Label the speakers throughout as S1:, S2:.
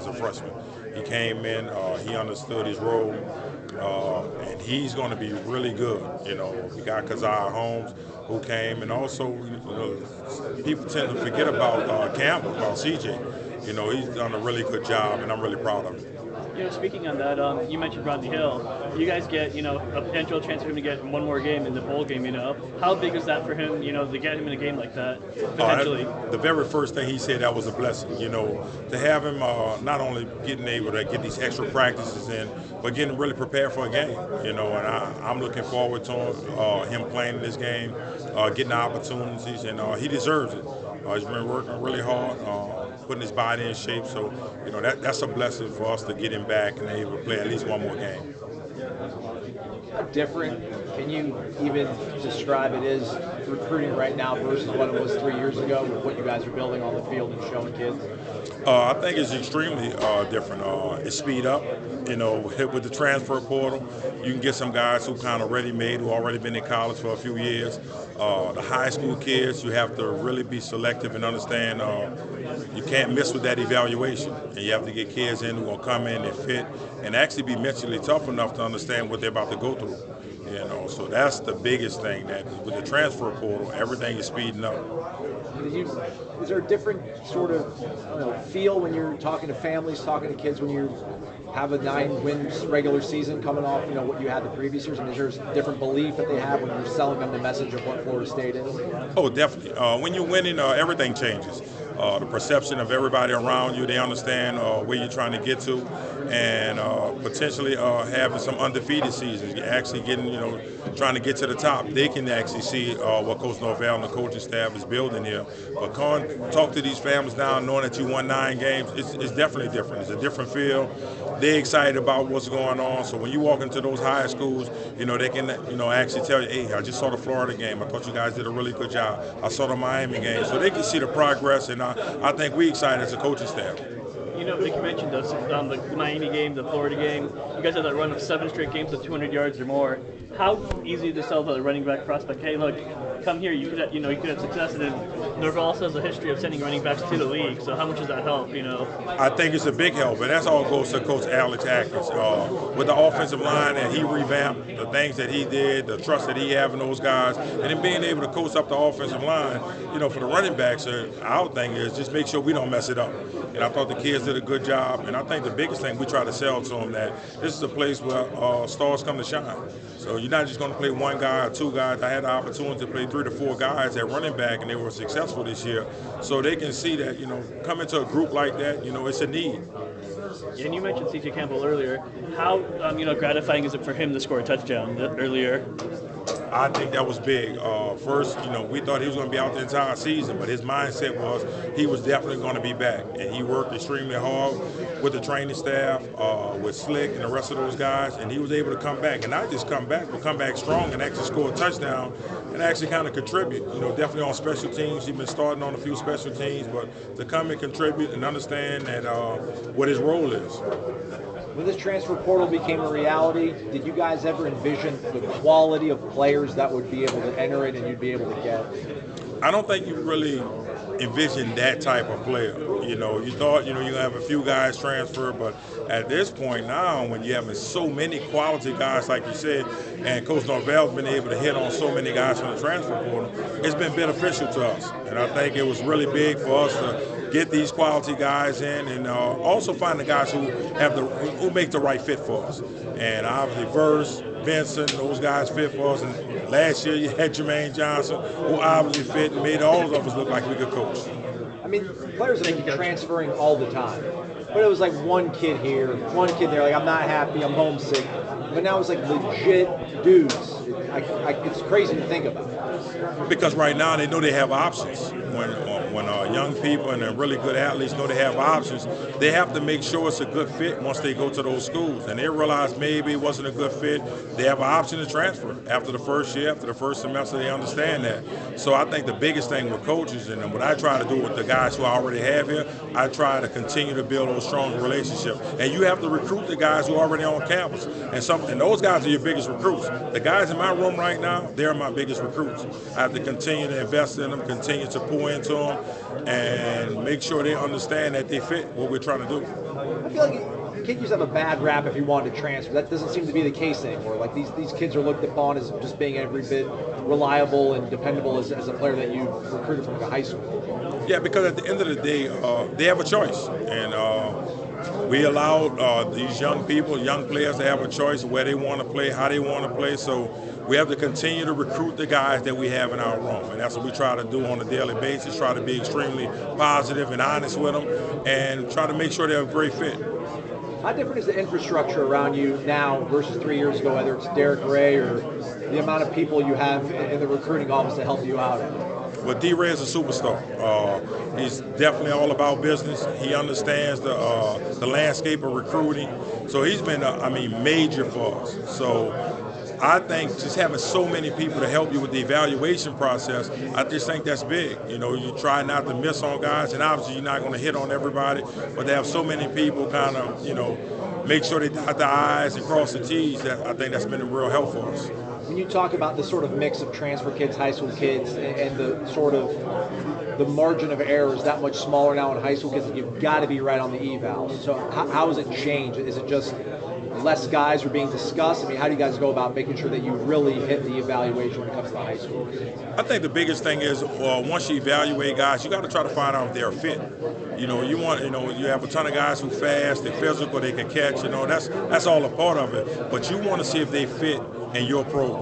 S1: a freshman. He came in, he understood his role, and he's going to be really good. We got Keziah Holmes who came, and also people tend to forget about Campbell, about CJ. He's done a really good job, and I'm really proud of him.
S2: Speaking on that, you mentioned Rodney Hill. You guys get, a potential chance for him to get one more game in the bowl game. How big is that for him? To get him in a game like that potentially.
S1: The very first thing he said, that was a blessing. To have him not only getting able to get these extra practices in, but getting really prepared for a game. And I'm looking forward to him playing in this game, getting the opportunities, and he deserves it. He's been working really hard, putting his body in shape. So, that's a blessing for us to get him back and able to play at least one more game.
S3: How different can you even describe it is recruiting right now versus what it was 3 years ago with what you guys are building on the field and showing kids?
S1: I think it's extremely different. It's speed up. With the transfer portal, you can get some guys who kind of ready-made, who already been in college for a few years. The high school kids, you have to really be selective and understand you can't miss with that evaluation. And you have to get kids in who are going to come in and fit and actually be mentally tough enough to understand what they're about to go through. So that's the biggest thing, that with the transfer portal, everything is speeding up.
S3: Is there a different sort of feel when you're talking to families, talking to kids when you have a 9-win regular season coming off what you had the previous years, and is there a different belief that they have when you're selling them the message of what Florida State is?
S1: Oh, definitely. When you're winning, everything changes. The perception of everybody around you, they understand where you're trying to get to, and potentially having some undefeated seasons. You're actually getting, trying to get to the top. They can actually see what Coach Norvell and the coaching staff is building here. But talk to these families now, knowing that you won 9 games. It's definitely different. It's a different feel. They're excited about what's going on. So when you walk into those high schools, they can, actually tell you, hey, I just saw the Florida game. I thought you guys did a really good job. I saw the Miami game. So they can see the progress, and I think we're excited as a coaching staff.
S2: Like you mentioned, the Miami game, the Florida game, you guys had that run of 7 straight games of 200 yards or more. How easy to sell the running back prospect? Hey, look, come here. You could have success. And then Norvell also has a history of sending running backs to the league. So how much does that help?
S1: I think it's a big help, and that's all goes to Coach Alex Atkins. With the offensive line that he revamped, the things that he did, the trust that he have in those guys, and then being able to coach up the offensive line, for the running backs, our thing is just make sure we don't mess it up. And I thought the kids did a good job, and I think the biggest thing we try to sell to them that this is a place where stars come to shine. So you're not just going to play one guy or 2 guys. I had the opportunity to play 3 to 4 guys at running back, and they were successful this year. So they can see that, coming to a group like that, it's a need.
S2: And you mentioned C.J. Campbell earlier. How gratifying is it for him to score a touchdown earlier?
S1: I think that was big. First, we thought he was going to be out the entire season, but his mindset was he was definitely going to be back. And he worked extremely hard with the training staff, with Slick and the rest of those guys, and he was able to come back. And not just come back, but come back strong and actually score a touchdown and actually kind of contribute. Definitely on special teams. He's been starting on a few special teams, but to come and contribute and understand that what his role is.
S3: When this transfer portal became a reality, did you guys ever envision the quality of players that would be able to enter it and you'd be able to get?
S1: I don't think you really envisioned that type of player. You thought, you have a few guys transfer, but at this point now, when you have so many quality guys, like you said, and Coach Norvell's been able to hit on so many guys from the transfer portal, it's been beneficial to us. And I think it was really big for us to get these quality guys in, and also find the guys who make the right fit for us. And obviously, Verse, Vincent, those guys fit for us. And last year you had Jermaine Johnson, who obviously fit and made all of us look like we could coach.
S3: I mean, players have been transferring all the time. But it was like one kid here, one kid there, like I'm not happy, I'm homesick. But now it's like legit dudes. It's crazy to think about.
S1: Because right now they know they have options. When young people and really good athletes know they have options, they have to make sure it's a good fit once they go to those schools. And they realize maybe it wasn't a good fit. They have an option to transfer after the first year, after the first semester. They understand that. So I think the biggest thing with coaches, and what I try to do with the guys who I already have here, I try to continue to build those strong relationships. And you have to recruit the guys who are already on campus. And those guys are your biggest recruits. The guys in my room right now, they're my biggest recruits. I have to continue to invest in them, continue to pour into them, and make sure they understand that they fit what we're trying to do.
S3: I feel like kids used to have a bad rap if you wanted to transfer. That doesn't seem to be the case anymore. Like these kids are looked upon as just being every bit reliable and dependable as a player that you recruited from high school.
S1: Yeah, because at the end of the day, they have a choice, and we allow these young people, young players, to have a choice of where they want to play, how they want to play. So we have to continue to recruit the guys that we have in our room, and that's what we try to do on a daily basis. Try to be extremely positive and honest with them, and try to make sure they're a great fit.
S3: How different is the infrastructure around you now versus 3 years ago, whether it's Derek Ray or the amount of people you have in the recruiting office to help you out?
S1: Well, D-Ray is a superstar. He's definitely all about business. He understands the landscape of recruiting. So he's been, major for us. So I think just having so many people to help you with the evaluation process, I just think that's big. You know, you try not to miss on guys, and obviously you're not going to hit on everybody, but to have so many people kind of, make sure they dot the I's and cross the T's, I think that's been a real help for us.
S3: When you talk about the sort of mix of transfer kids, high school kids, and the sort of the margin of error is that much smaller now in high school kids, you've got to be right on the evals. So how has it changed? Is it just less guys are being discussed? I mean, how do you guys go about making sure that you really hit the evaluation when it comes to high school?
S1: I think the biggest thing is once you evaluate guys, you got to try to find out if they're fit. You have a ton of guys who fast, they're physical, they can catch. That's all a part of it. But you want to see if they fit in your program.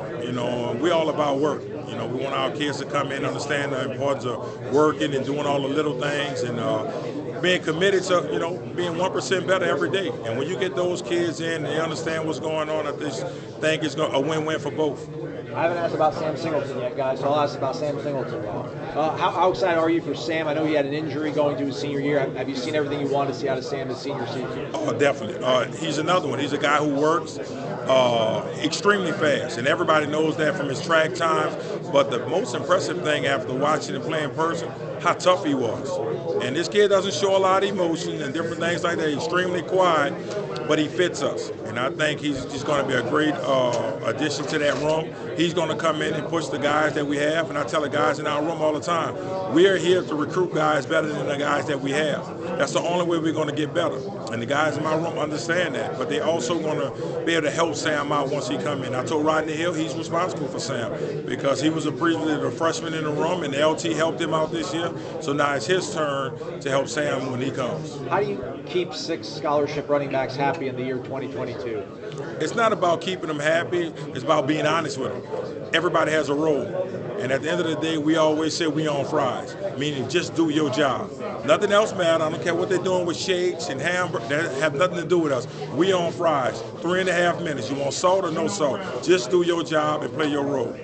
S1: We're all about work. We want our kids to come in and understand the importance of working and doing all the little things and being committed to, being 1% better every day. And when you get those kids in, they understand what's going on. I just think it's a win-win for both.
S3: I haven't asked about Sam Singleton yet, guys, so I'll ask about Sam Singleton now. How excited are you for Sam? I know he had an injury going to his senior year. Have you seen everything you wanted to see out of Sam his senior season?
S1: Oh, definitely. He's another one. He's a guy who works extremely fast, and everybody knows that from his track times. But the most impressive thing after watching him play in person, how tough he was. And this kid doesn't show a lot of emotion and different things like that. He's extremely quiet, but he fits us. And I think he's just going to be a great addition to that room. He's going to come in and push the guys that we have. And I tell the guys in our room all the time, we are here to recruit guys better than the guys that we have. That's the only way we're going to get better. And the guys in my room understand that. But they also going to be able to help Sam out once he come in. I told Rodney Hill he's responsible for Sam because he was previously the freshman in the room, and LT helped him out this year. So now it's his turn to help Sam when he comes.
S3: How do you keep 6 scholarship running backs happy in the year 2022?
S1: It's not about keeping them happy. It's about being honest with them. Everybody has a role. And at the end of the day, we always say we on fries, meaning just do your job. Nothing else matters. I don't care what they're doing with shakes and hamburgers. That have nothing to do with us. We on fries. 3.5 minutes. You want salt or no salt? Just do your job and play your role.